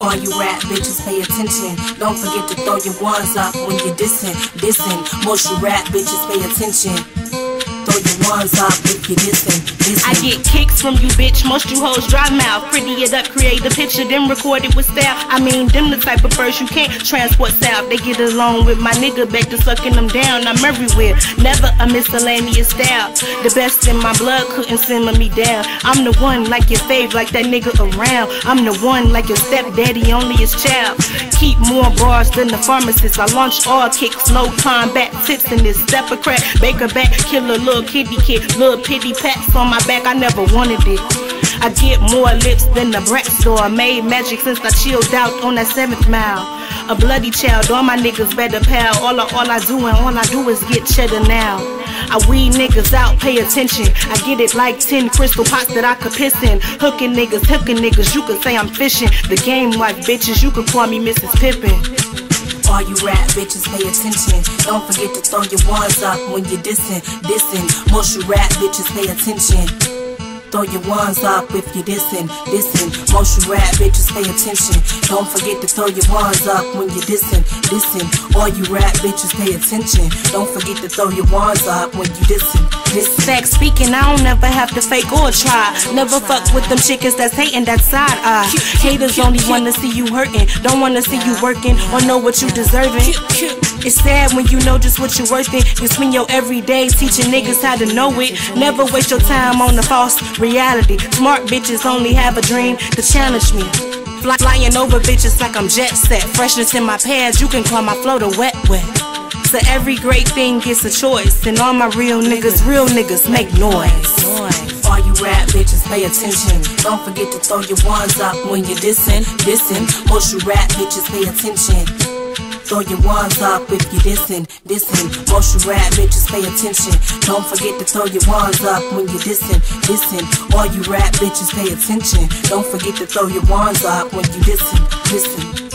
All you rap bitches, pay attention. Don't forget to throw your ones up when you're dissing. Most you rap bitches, pay attention. Throw your ones up if you're dissing. I get kicks from you, bitch. Most you hoes dry mouth. Pretty it up, create a picture, then record it with style. I mean, them the type of birds you can't transport south. They get along with my nigga back to sucking them down. I'm everywhere, never a miscellaneous style. The best in my blood couldn't simmer me down. I'm the one like your fave, like that nigga around. I'm the one like your stepdaddy, only his child. Keep more bars than the pharmacist. I launch all kicks, no combat tips in this. Step a crack, bake a back, kill a little kitty kid. Little pity pats on my back, I never wanted it. I get more lips than the brat store. Made magic since I chilled out on that 7th mile. A bloody child, all my niggas better pal. All I do and all I do is get cheddar now. I weed niggas out, pay attention. I get it like 10 crystal pots that I could piss in. Hooking niggas, you could say I'm fishing. The game like bitches, you could call me Mrs. Pippin. All you rap bitches, pay attention. Don't forget to throw your ones up when you're dissing. Most you rap bitches, pay attention. Throw your ones up if you're dissing. Most you rap bitches, pay attention. Don't forget to throw your ones up when you're dissing. All you rap bitches, pay attention. Don't forget to throw your ones up when you dissing. Fact speaking, I don't never have to fake or try. Never fuck with them chickens that's hating that side eye. Haters only wanna see you hurting, don't wanna see you working or know what you deserving. It's sad when you know just what you're worth in. You spend your everyday teaching niggas how to know it. Never waste your time on the false reality. Smart bitches only have a dream to challenge me. Flying over bitches like I'm jet set. Freshness in my pants, you can call my flow the wet. So every great thing gets a choice, and all my real niggas make noise. All you rap bitches, pay attention. Don't forget to throw your ones up when you're dissing. Most you rap bitches, pay attention. Throw your ones up if you're dissing. Most you rap bitches, pay attention. Don't forget to throw your ones up when you're dissing. All you rap bitches, pay attention. Don't forget to throw your ones up when you dissing.